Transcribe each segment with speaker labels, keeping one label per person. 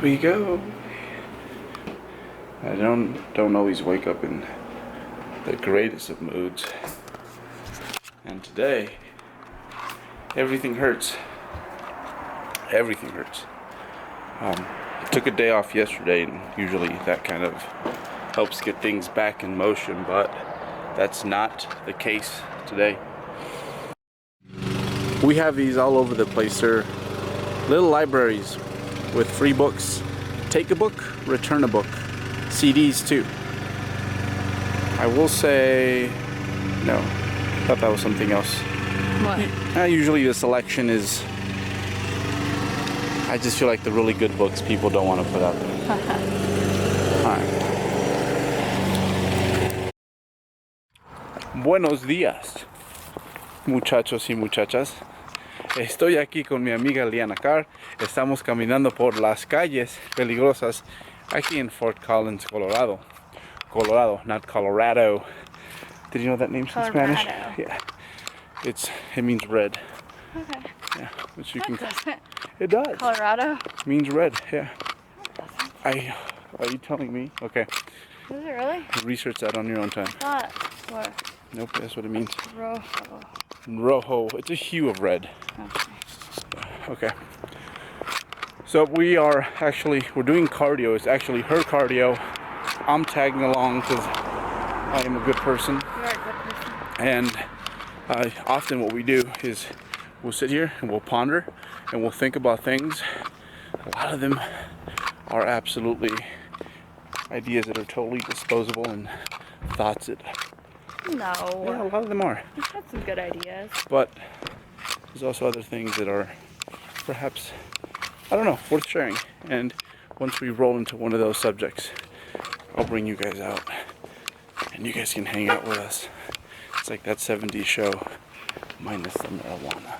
Speaker 1: There we go. I don't always wake up in the greatest of moods. And today, everything hurts. Everything hurts. I took a day off yesterday, and usually that kind of helps get things back in motion, but that's not the case today. We have these all over the place. They're little libraries with free books. Take a book, return a book. CDs too. I will say, no, I thought that was something else.
Speaker 2: What?
Speaker 1: Usually the selection is, I just feel like the really good books people don't want to put out there. Alright. Buenos días, muchachos y muchachas. Estoy aquí con mi amiga Liana Carr. Estamos caminando por las calles peligrosas aquí in Fort Collins, Colorado. Colorado, not Colorado. Did you know that name's in Spanish? Yeah. It means red.
Speaker 2: Okay.
Speaker 1: Yeah. Which you can.
Speaker 2: Doesn't.
Speaker 1: It does.
Speaker 2: Colorado?
Speaker 1: Means red. Yeah.
Speaker 2: No, it
Speaker 1: Are you telling me? Okay.
Speaker 2: doesn't. Is it really?
Speaker 1: Research that on your own time.
Speaker 2: What? What?
Speaker 1: Nope, that's what it means.
Speaker 2: Rojo.
Speaker 1: Rojo. It's a hue of red.
Speaker 2: Okay.
Speaker 1: Okay. So we're doing cardio. It's actually her cardio. I'm tagging along because I am a good person.
Speaker 2: You are a good person.
Speaker 1: And often what we do is we'll sit here and we'll ponder and we'll think about things. A lot of them are absolutely ideas that are totally disposable and thoughts that...
Speaker 2: No.
Speaker 1: Yeah, a lot of them are.
Speaker 2: You've got some good ideas.
Speaker 1: But there's also other things that are perhaps, I don't know, worth sharing. And once we roll into one of those subjects, I'll bring you guys out and you guys can hang out with us. It's like that 70s show minus the marijuana.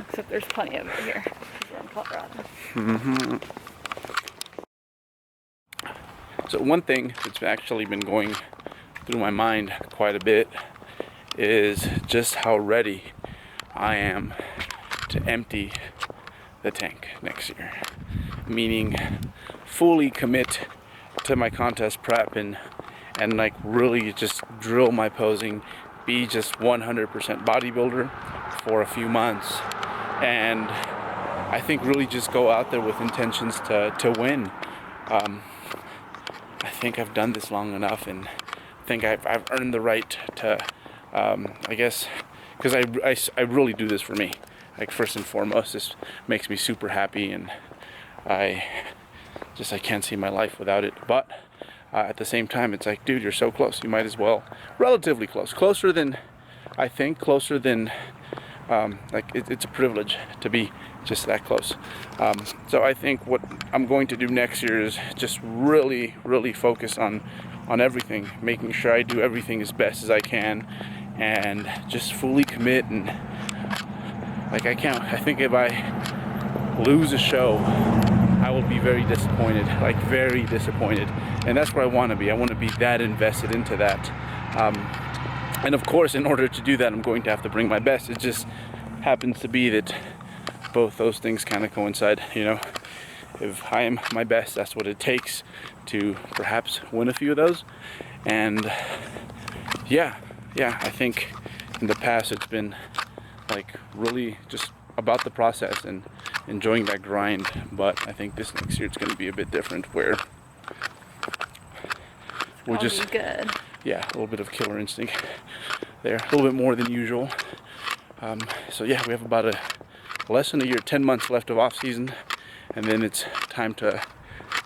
Speaker 2: Except there's plenty of it here. We're in Colorado.
Speaker 1: Mm-hmm. So one thing that's actually been going through my mind quite a bit is just how ready I am to empty the tank next year. Meaning fully commit to my contest prep and like really just drill my posing, be just 100% bodybuilder for a few months, and I think really just go out there with intentions to win. I think I've done this long enough, and I think I've earned the right to, I guess, because I really do this for me. Like, first and foremost, this makes me super happy, and I can't see my life without it. But at the same time, it's like, dude, you're so close. You might as well, relatively close, closer than I think, closer than it's a privilege to be just that close. So I think what I'm going to do next year is just really, really focus on everything, making sure I do everything as best as I can, and just fully commit. And like, I think if I lose a show, I will be very disappointed, like very disappointed. And that's where I want to be. I want to be that invested into that. And of course, in order to do that, I'm going to have to bring my best. It just happens to be that both those things kind of coincide, you know. If I am my best, that's what it takes to perhaps win a few of those. And yeah, I think in the past it's been like really just about the process and enjoying that grind. But I think this next year it's going to be a bit different, where we're just
Speaker 2: good.
Speaker 1: Yeah, a little bit of killer instinct there, a little bit more than usual. So yeah, we have about less than a year, 10 months left of off season, and then it's time to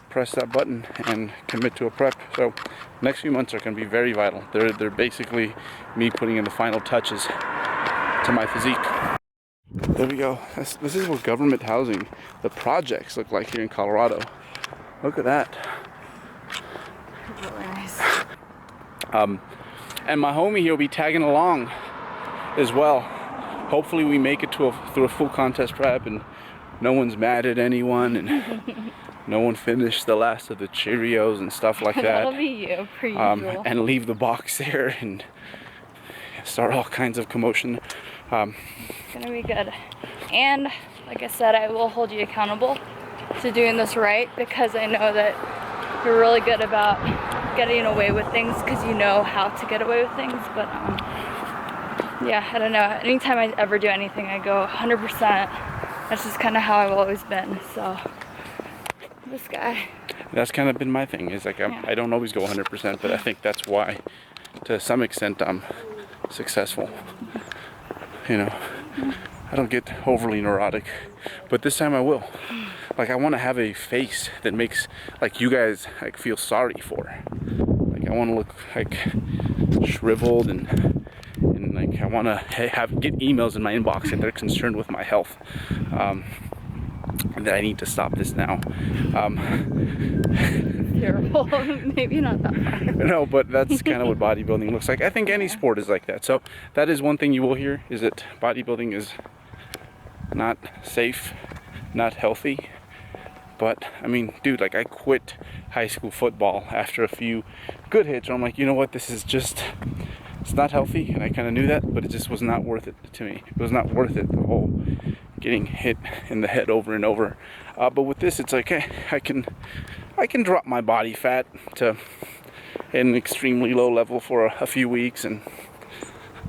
Speaker 1: press that button and commit to a prep. So next few months are going to be very vital. They're basically me putting in the final touches to my physique. There we go. This is what government housing, the projects, look like here in Colorado. Look at that.
Speaker 2: Really nice.
Speaker 1: And my homie here will be tagging along as well. Hopefully we make it through a full contest prep and no one's mad at anyone and no one finished the last of the Cheerios and stuff like that.
Speaker 2: That'll be you, per usual.
Speaker 1: And leave the box there and start all kinds of commotion.
Speaker 2: It's gonna be good. And like I said, I will hold you accountable to doing this right, because I know that you're really good about getting away with things because you know how to get away with things. But yeah, I don't know. Anytime I ever do anything, I go 100%. That's just kind of how I've always been. So this guy.
Speaker 1: That's kind of been my thing. Is like I don't always go 100%, but I think that's why, to some extent, I'm successful. You know, I don't get overly neurotic, but this time I will. Like I want to have a face that makes like you guys like feel sorry for. Like I want to look like shriveled and like I want to get emails in my inbox and they're concerned with my health. And that I need to stop this now.
Speaker 2: Terrible. Maybe not that far.
Speaker 1: No, but that's kind of what bodybuilding looks like. I think any sport is like that. So that is one thing you will hear, is that bodybuilding is not safe, not healthy. But I mean, dude, like I quit high school football after a few good hits. I'm like, you know what, this is just, it's not healthy, and I kind of knew that, but it just was not worth it to me. It was not worth it, the whole getting hit in the head over and over. But with this, it's like, hey, I can drop my body fat to an extremely low level for a few weeks and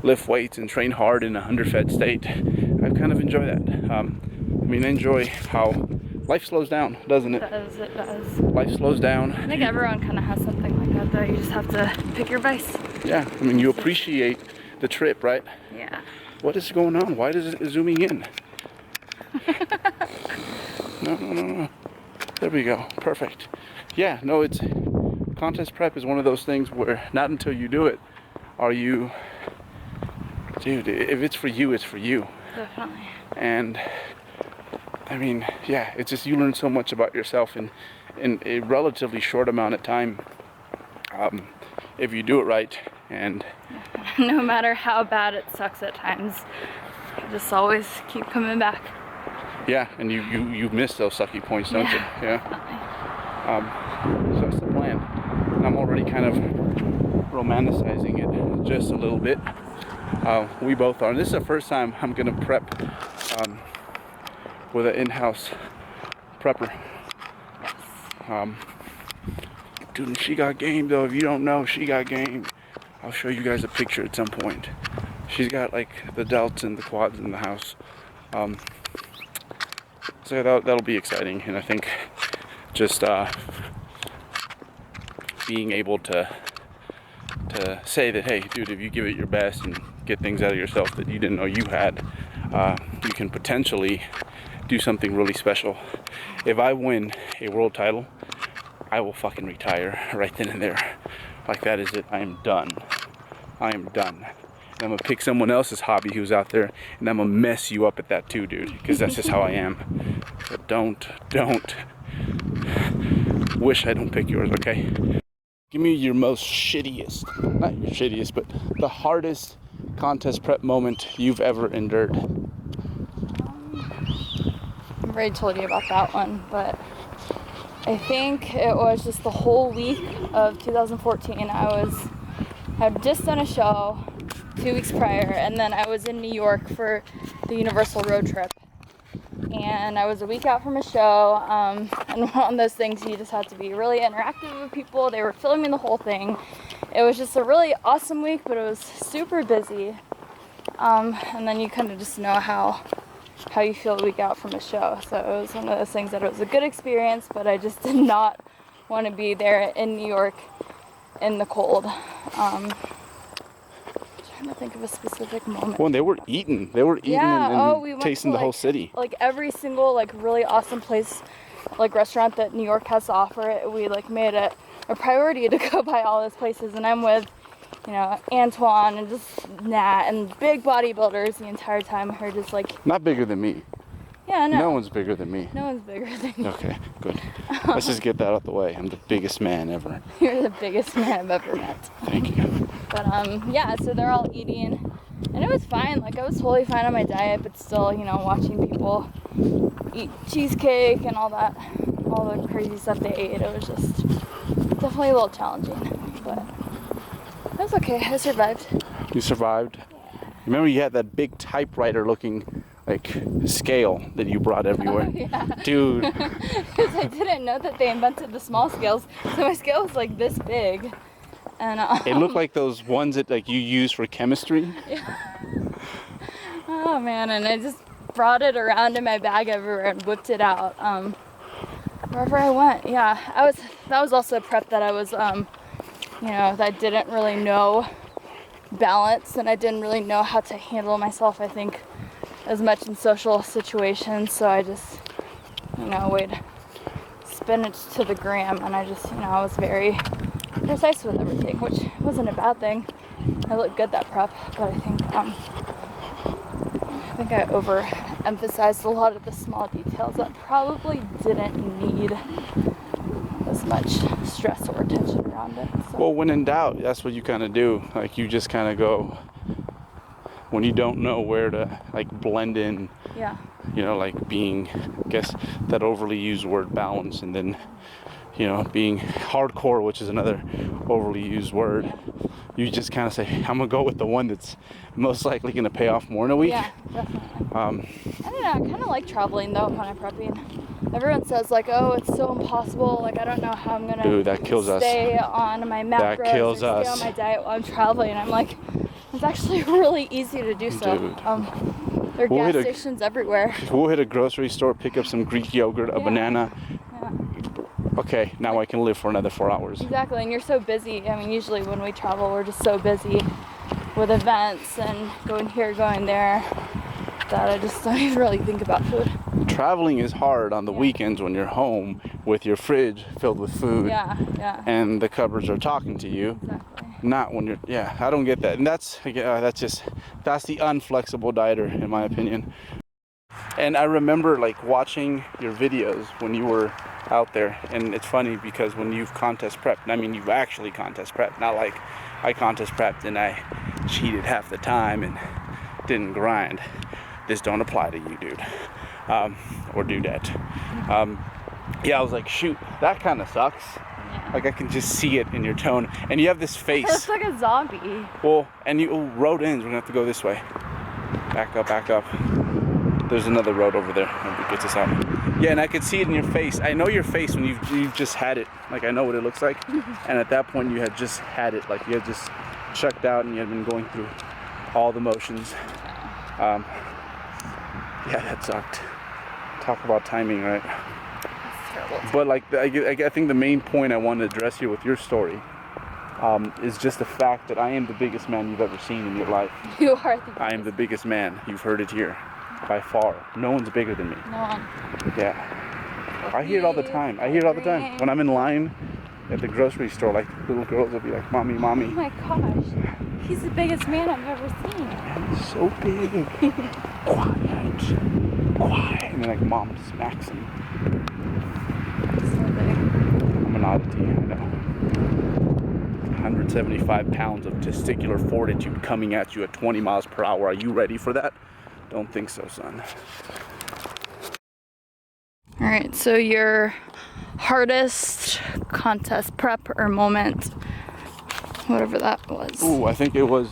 Speaker 1: lift weights and train hard in a underfed state. I kind of enjoy that. I mean, I enjoy how life slows down, doesn't it?
Speaker 2: It does.
Speaker 1: Life slows down.
Speaker 2: I think everyone kind of has something like that, though. You just have to pick your vice.
Speaker 1: Yeah, I mean, you appreciate the trip, right?
Speaker 2: Yeah.
Speaker 1: What is going on? Why is it zooming in? No. There we go. Perfect. Yeah, no, it's contest prep is one of those things where not until you do it are you, dude, if it's for you, it's for you.
Speaker 2: Definitely.
Speaker 1: And I mean, yeah, it's just you learn so much about yourself in a relatively short amount of time, if you do it right. And
Speaker 2: no matter how bad it sucks at times, you just always keep coming back.
Speaker 1: yeah, and you miss those sucky points, don't you? Yeah. So that's the plan. And I'm already kind of romanticizing it just a little bit. We both are. And this is the first time I'm gonna prep with an in-house prepper. Dude, and she got game though. If you don't know, she got game. I'll show you guys a picture at some point. She's got like the delts and the quads in the house. So that'll be exciting, and I think just being able to say that, hey, dude, if you give it your best and get things out of yourself that you didn't know you had, you can potentially do something really special. If I win a world title, I will fucking retire right then and there. Like, that is it. I am done. I am done. And I'm gonna pick someone else's hobby who's out there, and I'm gonna mess you up at that too, dude, because that's just how I am. But don't wish I don't pick yours, okay? Give me your most shittiest, not your shittiest, but the hardest contest prep moment you've ever endured.
Speaker 2: I've already told you about that one, but I think it was just the whole week of 2014. I had just done a show 2 weeks prior, and then I was in New York for the Universal road trip. And I was a week out from a show, and on those things you just had to be really interactive with people. They were filming the whole thing. It was just a really awesome week, but it was super busy. And then you kind of just know how you feel a week out from a show. So it was one of those things that it was a good experience, but I just did not want to be there in New York in the cold. Trying to think of a specific moment.
Speaker 1: Well, they were eating and
Speaker 2: we went
Speaker 1: tasting
Speaker 2: to,
Speaker 1: the whole city.
Speaker 2: Like every single like really awesome place, like restaurant that New York has to offer, we like made it a priority to go by all those places. And I'm with, you know, Antoine and just Nat and big bodybuilders the entire time. We're just like,
Speaker 1: not bigger than me.
Speaker 2: yeah, no.
Speaker 1: No one's bigger than me.
Speaker 2: No one's bigger than you.
Speaker 1: Okay, good. Let's just get that out the way. I'm the biggest man ever.
Speaker 2: You're the biggest man I've ever met.
Speaker 1: Thank you.
Speaker 2: But yeah, so they're all eating, and it was fine. Like I was totally fine on my diet, but still, you know, watching people eat cheesecake and all that, all the crazy stuff they ate, it was just definitely a little challenging. But it was okay. I survived.
Speaker 1: You survived. Remember, you had that big typewriter looking like scale that you brought everywhere.
Speaker 2: Oh, yeah.
Speaker 1: Dude.
Speaker 2: Because I didn't know that they invented the small scales, so my scale was like this big, and
Speaker 1: It looked like those ones that like you use for chemistry.
Speaker 2: Yeah. Oh man, and I just brought it around in my bag everywhere and whipped it out wherever I went. Yeah, that was also a prep that I was that I didn't really know balance, and I didn't really know how to handle myself, I think, as much in social situations. So I just weighed spinach to the gram, and I just I was very precise with everything, which wasn't a bad thing. I looked good that prep, but I think I overemphasized a lot of the small details that probably didn't need as much stress or attention around it. So.
Speaker 1: Well, when in doubt, that's what you kind of do. Like you just kind of go when you don't know where to like blend in.
Speaker 2: Yeah.
Speaker 1: Like being, I guess, that overly used word balance, and then being hardcore, which is another overly used word. You just kind of say, I'm gonna go with the one that's most likely gonna pay off more in a week.
Speaker 2: Yeah, definitely. I don't know, I kind of like traveling though when I'm prepping. Everyone says like, oh, it's so impossible. Like I don't know how I'm gonna
Speaker 1: Dude, that kills
Speaker 2: stay on my macros
Speaker 1: That kills
Speaker 2: or
Speaker 1: us.
Speaker 2: stay on my diet while I'm traveling. And I'm like, it's actually really easy to do so.
Speaker 1: Dude.
Speaker 2: There are gas stations everywhere.
Speaker 1: We'll hit a grocery store, pick up some Greek yogurt, a banana.
Speaker 2: Yeah.
Speaker 1: Okay, now I can live for another 4 hours.
Speaker 2: Exactly, and you're so busy. I mean, usually when we travel, we're just so busy with events and going here, going there, that I just don't even really think about food.
Speaker 1: Traveling is hard on the weekends when you're home with your fridge filled with food.
Speaker 2: Yeah.
Speaker 1: And the cupboards are talking to you.
Speaker 2: Exactly.
Speaker 1: Not when you're, I don't get that. And that's the unflexible dieter, in my opinion. And I remember like watching your videos when you were out there, and it's funny because when you've contest prepped, I mean you've actually contest prepped, not like I contest prepped and I cheated half the time and didn't grind. This don't apply to you, dude, or dudette. I was like, shoot, that kind of sucks. Yeah. Like I can just see it in your tone, and you have this face.
Speaker 2: It's like a zombie.
Speaker 1: Well, and road ends. We're gonna have to go this way. Back up. There's another road over there that gets us out. Yeah, and I could see it in your face. I know your face when you've just had it. Like I know what it looks like. And at that point you had just had it. Like you had just checked out and you had been going through all the motions. That sucked. Talk about timing, right?
Speaker 2: That's terrible.
Speaker 1: But like I think the main point I want to address here with your story is just the fact that I am the biggest man you've ever seen in your life.
Speaker 2: You are the biggest.
Speaker 1: I am the biggest man. You've heard it here. By far. No one's bigger than me.
Speaker 2: No one.
Speaker 1: Yeah. I hear it all the time. When I'm in line at the grocery store, like little girls will be like, mommy.
Speaker 2: Oh my gosh. He's the biggest man I've ever seen.
Speaker 1: He's so big. Quiet. And then like mom smacks him.
Speaker 2: So big.
Speaker 1: I'm an oddity, I know. 175 pounds of testicular fortitude coming at you at 20 miles per hour. Are you ready for that? Don't think so, son.
Speaker 2: All right, so your hardest contest prep or moment, whatever that was.
Speaker 1: Ooh, I think it was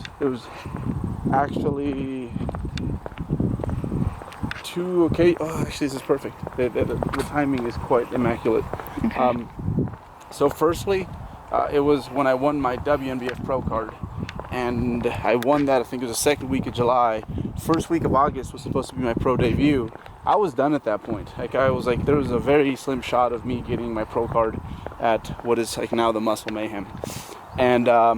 Speaker 1: actually two. Okay. Oh, actually, this is perfect. The timing is quite immaculate.
Speaker 2: Okay.
Speaker 1: So firstly, it was when I won my WNBF Pro card, and I won that. I think it was the second week of July. First week of August was supposed to be my pro debut. I was done at that point. Like I was like, there was a very slim shot of me getting my pro card at what is like now the Muscle Mayhem, and I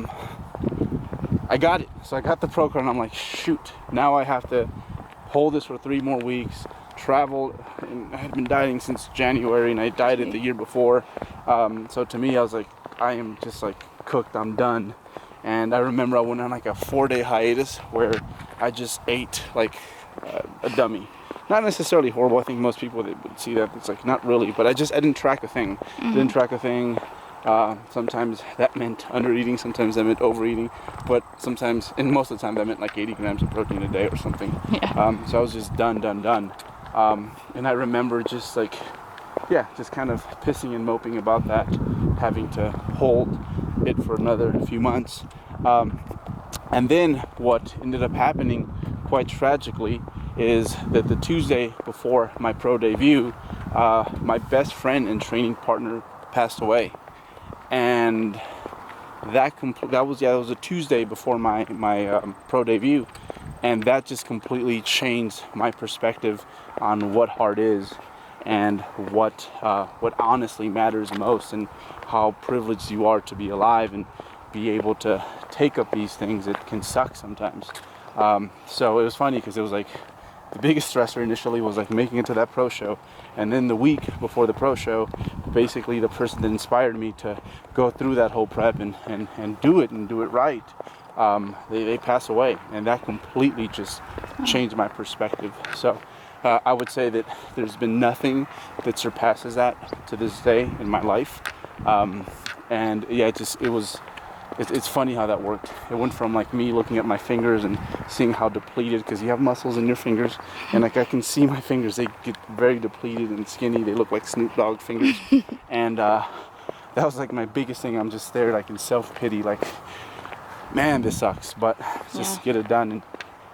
Speaker 1: got it. So I got the pro card, and I'm like, shoot, now I have to hold this for 3 more weeks. Travel, and I had been dieting since January, and I dieted the year before. So to me, I was like, I am just like cooked. I'm done. And I remember I went on like a 4-day hiatus where I just ate like a dummy. Not necessarily horrible. I think most people that would see that, it's like not really, but I didn't track a thing. Didn't track a thing. Sometimes that meant under eating, sometimes that meant overeating, but sometimes, and most of the time, that meant like 80 grams of protein a day or something.
Speaker 2: Yeah.
Speaker 1: So I was just done. And I remember just like, just kind of pissing and moping about that, having to hold it for another few months. And then what ended up happening, quite tragically, is that the Tuesday before my pro debut, my best friend and training partner passed away, and that was a Tuesday before my pro debut, and that just completely changed my perspective on what heart is, and what honestly matters most, and how privileged you are to be alive and be able to take up these things. It can suck sometimes. So it was funny because it was like the biggest stressor initially was like making it to that pro show, and then the week before the pro show, basically the person that inspired me to go through that whole prep and do it right, they pass away, and that completely just changed my perspective. So I would say that there's been nothing that surpasses that to this day in my life. And yeah, it's funny how that worked. It went from like me looking at my fingers and seeing how depleted, because you have muscles in your fingers, and like I can see my fingers, they get very depleted and skinny. They look like Snoop Dogg fingers. And that was like my biggest thing. I'm just there like in self-pity, like, man, this sucks, but just get it done. And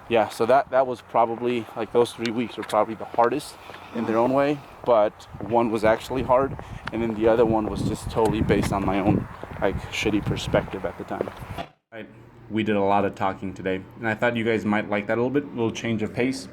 Speaker 1: yeah, so that was probably like, those 3 weeks were probably the hardest in their own way, but one was actually hard, and then the other one was just totally based on my own like shitty perspective at the time. Right. We did a lot of talking today, and I thought you guys might like that a little change of pace.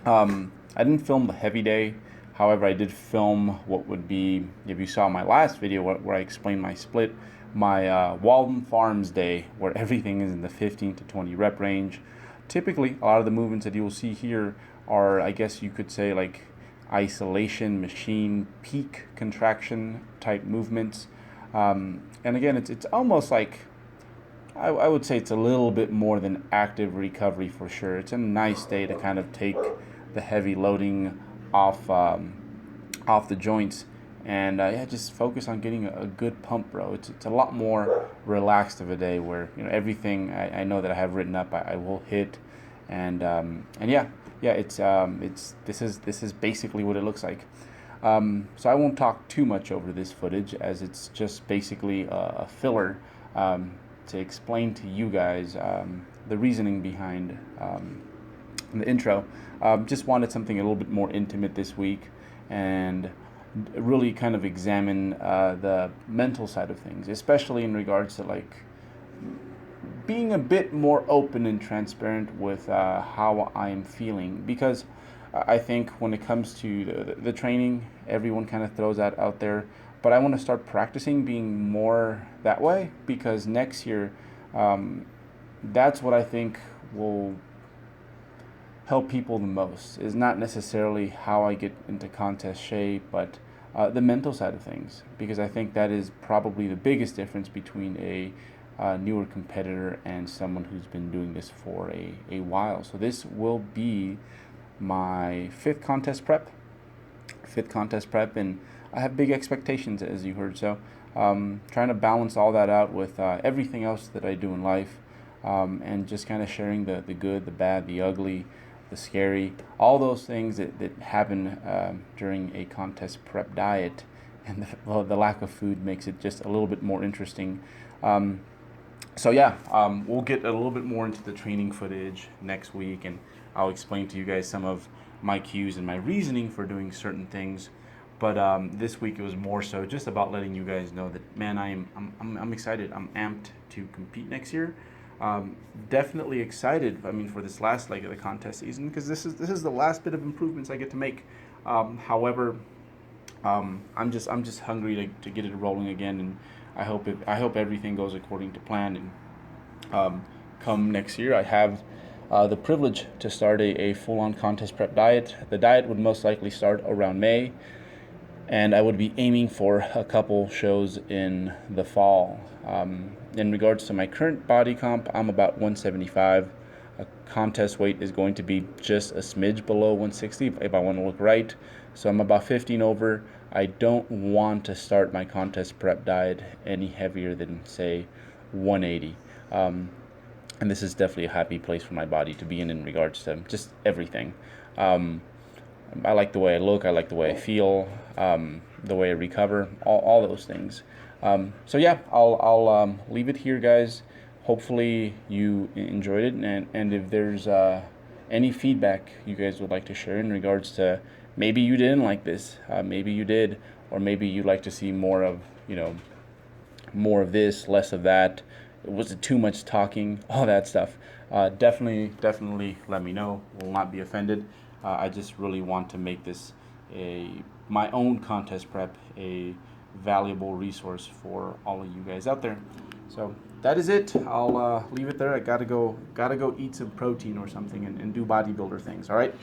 Speaker 1: I didn't film the heavy day. However, I did film what would be, if you saw my last video where I explained my split, my Walden Farms day, where everything is in the 15 to 20 rep range. Typically, a lot of the movements that you will see here are, I guess you could say, like isolation machine peak contraction type movements. And again, it's almost like, I would say it's a little bit more than active recovery for sure. It's a nice day to kind of take the heavy loading off the joints, and just focus on getting a good pump, bro. It's a lot more relaxed of a day where, you know, everything I know that I have written up I will hit, and this is basically what it looks like. So I won't talk too much over this footage, as it's just basically a filler to explain to you guys the reasoning behind the intro. Just wanted something a little bit more intimate this week, and really kind of examine the mental side of things, especially in regards to like being a bit more open and transparent with how I'm feeling, because I think when it comes to the training, everyone kind of throws that out there, but I want to start practicing being more that way, because next year, that's what I think will help people the most, is not necessarily how I get into contest shape, but the mental side of things, because I think that is probably the biggest difference between a newer competitor and someone who's been doing this for a while. So this will be my fifth contest prep, and I have big expectations, as you heard. So trying to balance all that out with everything else that I do in life, and just kind of sharing the good, the bad, the ugly, the scary, all those things that happen during a contest prep diet. And the lack of food makes it just a little bit more interesting. We'll get a little bit more into the training footage next week, and I'll explain to you guys some of my cues and my reasoning for doing certain things. But this week it was more so just about letting you guys know that, man, I'm excited. I'm amped to compete next year. Definitely excited. I mean, for this last leg of the contest season, because this is the last bit of improvements I get to make. However, I'm just hungry to get it rolling again, and I hope everything goes according to plan. And come next year, I have the privilege to start a full-on contest prep diet. The diet would most likely start around May, and I would be aiming for a couple shows in the fall. In regards to my current body comp, I'm about 175. A contest weight is going to be just a smidge below 160 if I want to look right. So I'm about 15 over. I don't want to start my contest prep diet any heavier than, say, 180. And this is definitely a happy place for my body to be in regards to just everything. I like the way I look, I like the way I feel, the way I recover, all those things. I'll leave it here, guys. Hopefully you enjoyed it, and if there's any feedback you guys would like to share in regards to maybe you didn't like this, maybe you did, or maybe you'd like to see more of, more of this, less of that. Was it too much talking? All that stuff. Definitely let me know. Will not be offended. I just really want to make this my own contest prep a valuable resource for all of you guys out there. So that is it. I'll leave it there. I gotta go eat some protein or something and do bodybuilder things. All right.